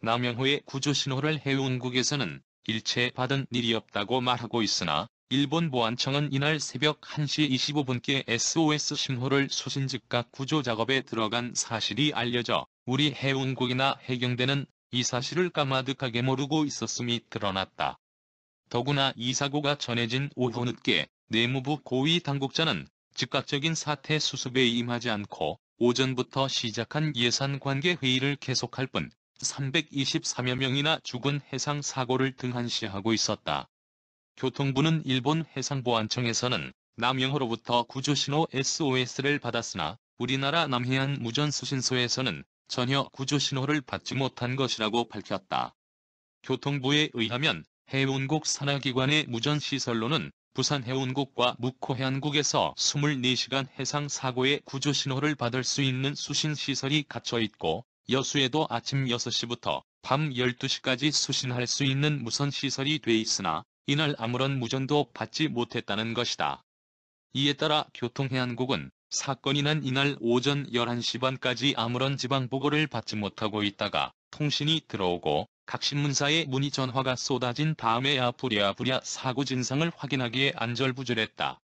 남영호의 구조 신호를 해운국에서는 일체 받은 일이 없다고 말하고 있으나 일본 보안청은 이날 새벽 1시 25분께 SOS 신호를 수신 즉각 구조 작업에 들어간 사실이 알려져 우리 해운국이나 해경대는 이 사실을 까마득하게 모르고 있었음이 드러났다. 더구나 이 사고가 전해진 오후 늦게 내무부 고위 당국자는 즉각적인 사태 수습에 임하지 않고 오전부터 시작한 예산관계 회의를 계속할 뿐 324여 명이나 죽은 해상 사고를 등한시하고 있었다. 교통부는 일본 해상보안청에서는 남영호로부터 구조신호 SOS를 받았으나 우리나라 남해안 무전수신소에서는 전혀 구조신호를 받지 못한 것이라고 밝혔다. 교통부에 의하면 해운국 산하기관의 무전시설로는 부산해운국과 묵호해안국에서 24시간 해상 사고의 구조신호를 받을 수 있는 수신시설이 갖춰 있고 여수에도 아침 6시부터 밤 12시까지 수신할 수 있는 무선시설이 돼 있으나 이날 아무런 무전도 받지 못했다는 것이다. 이에 따라 교통해안국은 사건이 난 이날 오전 11시 반까지 아무런 지방보고를 받지 못하고 있다가 통신이 들어오고 각 신문사에 문의 전화가 쏟아진 다음에야 부랴부랴 사고 진상을 확인하기에 안절부절했다.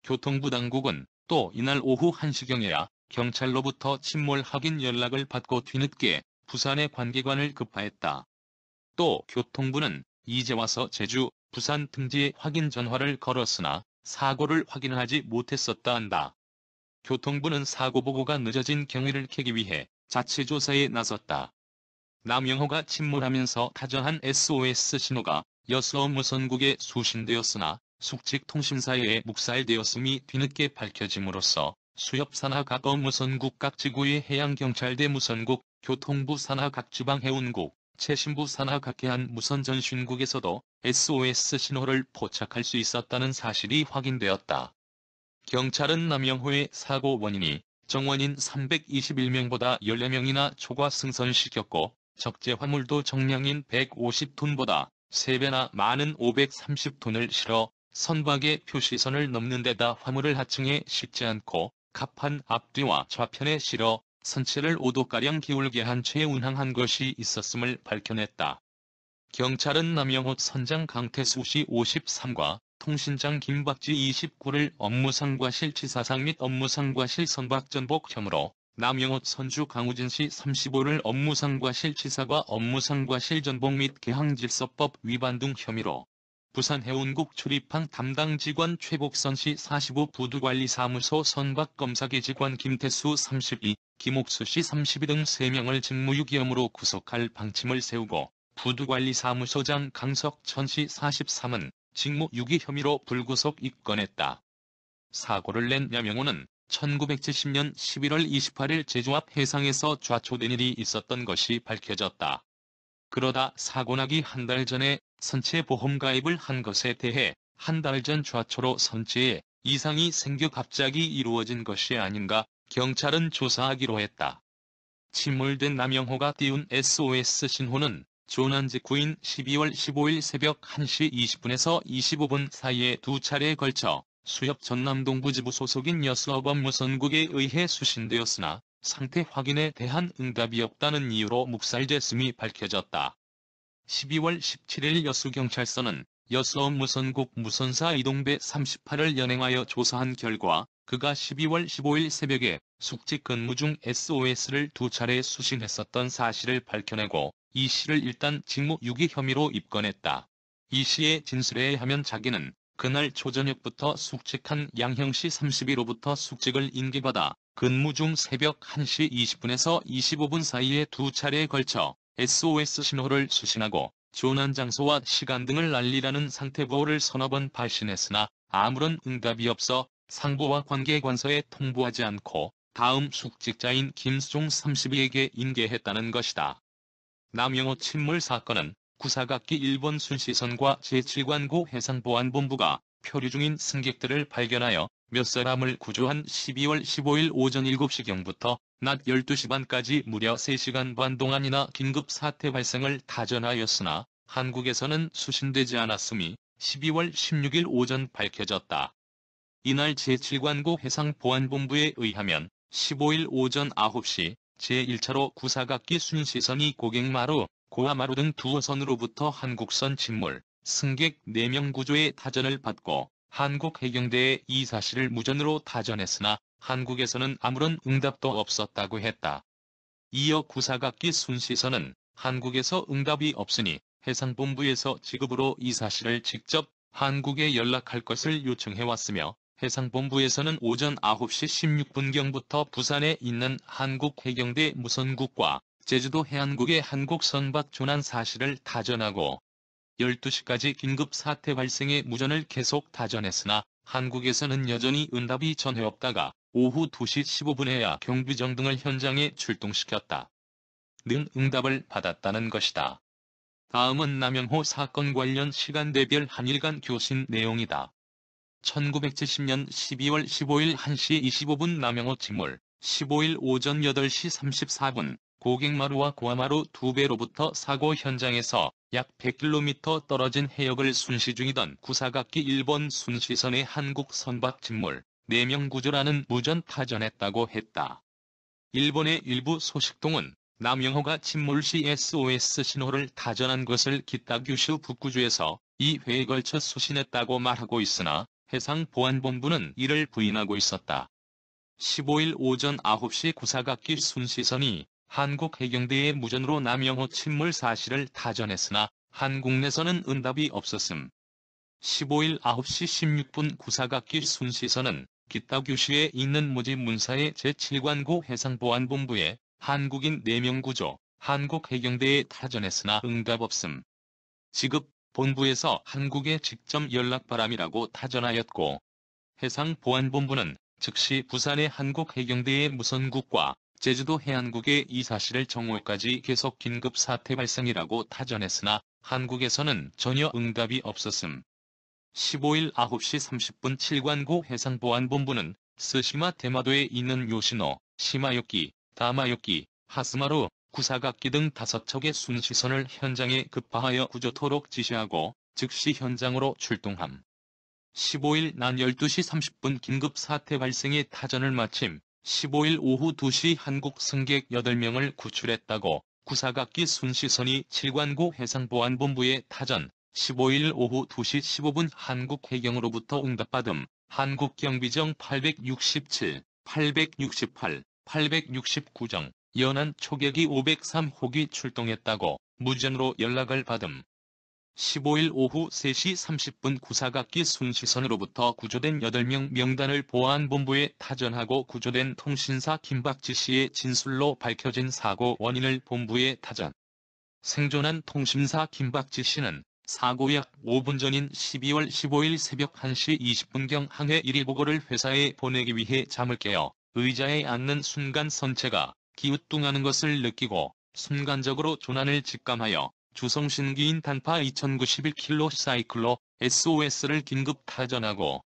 교통부 당국은 또 이날 오후 1시경에야 경찰로부터 침몰 확인 연락을 받고 뒤늦게 부산의 관계관을 급파했다. 또 교통부는 이제 와서 제주, 부산 등지에 확인 전화를 걸었으나 사고를 확인하지 못했었다 한다. 교통부는 사고 보고가 늦어진 경위를 캐기 위해 자체 조사에 나섰다. 남영호가 침몰하면서 타전한 SOS 신호가 여수 무선국에 수신되었으나 숙직 통신사에 묵살되었음이 뒤늦게 밝혀짐으로써 수협 산하 각 무선국 각 지구의 해양경찰대 무선국, 교통부 산하 각 지방해운국, 최신부 산하 각 해안 무선전신국에서도 SOS 신호를 포착할 수 있었다는 사실이 확인되었다. 경찰은 남영호의 사고 원인이 정원인 321명보다 14명이나 초과 승선시켰고 적재 화물도 정량인 150톤보다 3배나 많은 530톤을 실어 선박의 표시선을 넘는 데다 화물을 하층에 싣지 않고 갑판 앞뒤와 좌편에 실어 선체를 5도가량 기울게 한 채 운항한 것이 있었음을 밝혀냈다. 경찰은 남영호 선장 강태수 씨 53과 통신장 김박지 29를 업무상과실치사상 및 업무상과실 선박전복 혐의로 남영호 선주 강우진 씨 35를 업무상과실치사과 업무상과실전복 및 계항질서법 위반 등 혐의로 부산해운국 출입항 담당 직원 최복선 씨 45 부두관리사무소 선박검사기 직원 김태수 32, 김옥수 씨 32 등 3명을 직무유기 혐의로 구속할 방침을 세우고 부두관리사무소장 강석천 씨 43은 직무유기 혐의로 불구속 입건했다. 사고를 낸 남영호는 1970년 11월 28일 제주 앞 해상에서 좌초된 일이 있었던 것이 밝혀졌다. 그러다 사고 나기 한 달 전에 선체 보험 가입을 한 것에 대해 한 달 전 좌초로 선체에 이상이 생겨 갑자기 이루어진 것이 아닌가 경찰은 조사하기로 했다. 침몰된 남영호가 띄운 SOS 신호는 조난 직후인 12월 15일 새벽 1시 20분에서 25분 사이에 두 차례에 걸쳐 수협 전남동부지부 소속인 여수어업무선국에 의해 수신되었으나 상태 확인에 대한 응답이 없다는 이유로 묵살됐음이 밝혀졌다. 12월 17일 여수경찰서는 여수어무선국 무선사 이동배 38을 연행하여 조사한 결과 그가 12월 15일 새벽에 숙직 근무 중 SOS를 두 차례 수신했었던 사실을 밝혀내고 이 씨를 일단 직무유기 혐의로 입건했다. 이 씨의 진술에 의하면 자기는 그날 초저녁부터 숙직한 양형씨 32로부터 숙직을 인계받아 근무 중 새벽 1시 20분에서 25분 사이에 두 차례에 걸쳐 SOS 신호를 수신하고 조난 장소와 시간 등을 알리라는 상태보호를 서너 번 발신했으나 아무런 응답이 없어 상부와 관계관서에 통보하지 않고 다음 숙직자인 김수종 32에게 인계했다는 것이다. 남영호 침몰 사건은 구사각기 일본 순시선과 제7관고 해상보안본부가 표류 중인 승객들을 발견하여 몇 사람을 구조한 12월 15일 오전 7시경부터 낮 12시 반까지 무려 3시간 반 동안이나 긴급 사태 발생을 타전하였으나 한국에서는 수신되지 않았음이 12월 16일 오전 밝혀졌다. 이날 제7관고 해상보안본부에 의하면 15일 오전 9시 제1차로 구사각기 순시선이 고객마루 고아마루 등 두 어선으로부터 한국선 침몰, 승객 4명 구조의 타전을 받고 한국 해경대에 이 사실을 무전으로 타전했으나 한국에서는 아무런 응답도 없었다고 했다. 이어 구사각기 순시선은 한국에서 응답이 없으니 해상본부에서 지급으로 이 사실을 직접 한국에 연락할 것을 요청해왔으며 해상본부에서는 오전 9시 16분경부터 부산에 있는 한국 해경대 무선국과 제주도 해안국의 한국 선박 조난 사실을 타전하고 12시까지 긴급 사태 발생의 무전을 계속 타전했으나 한국에서는 여전히 응답이 전해 없다가 오후 2시 15분에야 경비정 등을 현장에 출동시켰다. 는 응답을 받았다는 것이다. 다음은 남영호 사건 관련 시간대별 한일 간 교신 내용이다. 1970년 12월 15일 1시 25분 남영호 침몰, 15일 오전 8시 34분 고객마루와 고아마루 두 배로부터 사고 현장에서 약 100km 떨어진 해역을 순시 중이던 구사각기 1번 순시선의 한국 선박 침몰, 4명 구조라는 무전 타전했다고 했다. 일본의 일부 소식통은 남영호가 침몰 시 SOS 신호를 타전한 것을 기타큐슈 북구주에서 2회에 걸쳐 수신했다고 말하고 있으나 해상보안본부는 이를 부인하고 있었다. 15일 오전 9시 구사각기 순시선이 한국 해경대의 무전으로 남영호 침몰 사실을 타전했으나 한국 내에서는 응답이 없었음. 15일 9시 16분 구사각기 순시선은 기타큐슈에 있는 모지 문사의 제7관고 해상보안본부에 한국인 4명 구조, 한국 해경대에 타전했으나 응답 없음. 지급, 본부에서 한국에 직접 연락 바람이라고 타전하였고 해상보안본부는 즉시 부산의 한국 해경대의 무선국과 제주도 해안국에 이 사실을 정오까지 계속 긴급 사태 발생이라고 타전했으나 한국에서는 전혀 응답이 없었음. 15일 9시 30분 7관고 해상보안본부는 스시마 대마도에 있는 요시노, 시마요키, 다마요키, 하스마루, 구사각기 등 5척의 순시선을 현장에 급파하여 구조토록 지시하고 즉시 현장으로 출동함. 15일 낮 12시 30분 긴급 사태 발생의 타전을 마침 15일 오후 2시 한국 승객 8명을 구출했다고 구사각기 순시선이 7관고 해상보안본부에 타전, 15일 오후 2시 15분 한국 해경으로부터 응답받음, 한국 경비정 867, 868, 869정, 연안 초계기 503호기 출동했다고 무전으로 연락을 받음. 15일 오후 3시 30분 구사각기 순시선으로부터 구조된 8명 명단을 보안본부에 타전하고 구조된 통신사 김박지 씨의 진술로 밝혀진 사고 원인을 본부에 타전. 생존한 통신사 김박지 씨는 사고 약 5분 전인 12월 15일 새벽 1시 20분경 항해 1위 보고를 회사에 보내기 위해 잠을 깨어 의자에 앉는 순간 선체가 기우뚱하는 것을 느끼고 순간적으로 조난을 직감하여 주성신기인 단파 2091킬로 사이클로 SOS를 긴급 타전하고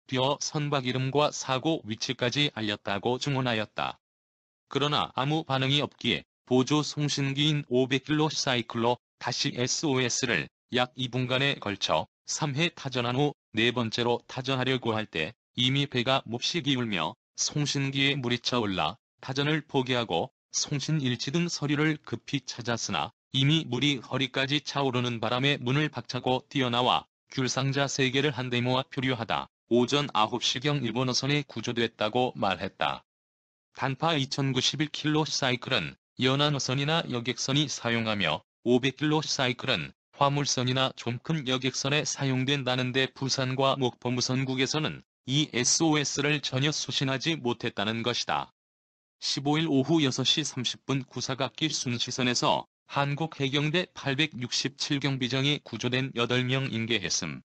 뛰어 선박 이름과 사고 위치까지 알렸다고 증언하였다. 그러나 아무 반응이 없기에 보조 송신기인 500킬로 사이클로 다시 SOS를 약 2분간에 걸쳐 3회 타전한 후 4번째로 타전하려고 할 때 이미 배가 몹시 기울며 송신기에 물이 차올라 타전을 포기하고 송신일지 등 서류를 급히 찾았으나 이미 물이 허리까지 차오르는 바람에 문을 박차고 뛰어나와 귤상자 3개를 한데 모아 표류하다 오전 9시경 일본 어선에 구조됐다고 말했다. 단파 2091킬로 사이클은 연안 어선이나 여객선이 사용하며 500킬로 사이클은 화물선이나 좀 큰 여객선에 사용된다는데 부산과 목포 무선국에서는 이 SOS를 전혀 수신하지 못했다는 것이다. 15일 오후 6시 30분 구사각기 순시선에서 한국 해경대 867경비정이 구조된 8명 인계했음.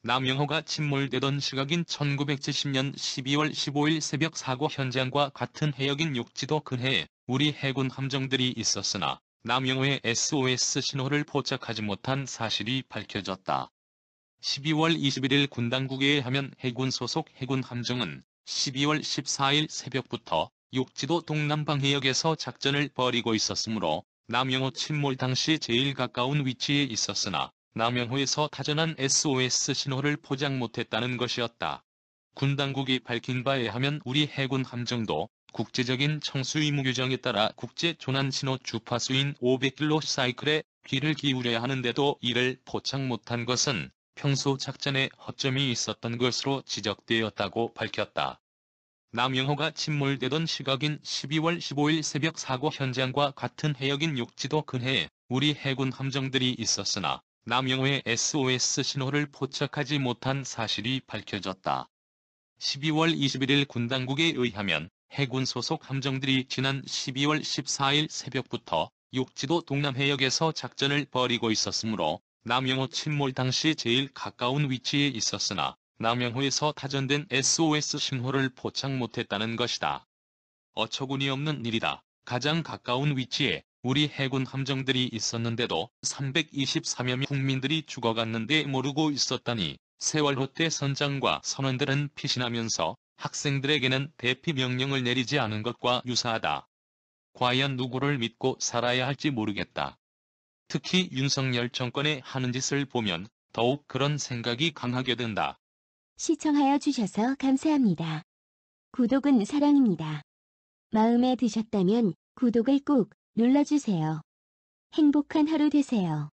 남영호가 침몰되던 시각인 1970년 12월 15일 새벽 사고 현장과 같은 해역인 욕지도 근해에 우리 해군 함정들이 있었으나 남영호의 SOS 신호를 포착하지 못한 사실이 밝혀졌다. 12월 21일 군당국에 의하면 해군 소속 해군 함정은 12월 14일 새벽부터 욕지도 동남방 해역에서 작전을 벌이고 있었으므로 남영호 침몰 당시 제일 가까운 위치에 있었으나 남영호에서 타전한 SOS 신호를 포착 못했다는 것이었다. 군 당국이 밝힌 바에 하면 우리 해군 함정도 국제적인 청수 의무 규정에 따라 국제 조난 신호 주파수인 500kHz에 귀를 기울여야 하는데도 이를 포착 못한 것은 평소 작전에 허점이 있었던 것으로 지적되었다고 밝혔다. 남영호가 침몰되던 시각인 12월 15일 새벽 사고 현장과 같은 해역인 욕지도 근해에 우리 해군 함정들이 있었으나 남영호의 SOS 신호를 포착하지 못한 사실이 밝혀졌다. 12월 21일 군 당국에 의하면 해군 소속 함정들이 지난 12월 14일 새벽부터 욕지도 동남해역에서 작전을 벌이고 있었으므로 남영호 침몰 당시 제일 가까운 위치에 있었으나 남영호에서 타전된 SOS 신호를 포착 못했다는 것이다. 어처구니없는 일이다. 가장 가까운 위치에 우리 해군 함정들이 있었는데도 324명 국민들이 죽어갔는데 모르고 있었다니 세월호 때 선장과 선원들은 피신하면서 학생들에게는 대피 명령을 내리지 않은 것과 유사하다. 과연 누구를 믿고 살아야 할지 모르겠다. 특히 윤석열 정권의 하는 짓을 보면 더욱 그런 생각이 강하게 든다. 시청하여 주셔서 감사합니다. 구독은 사랑입니다. 마음에 드셨다면 구독을 꼭 눌러주세요. 행복한 하루 되세요.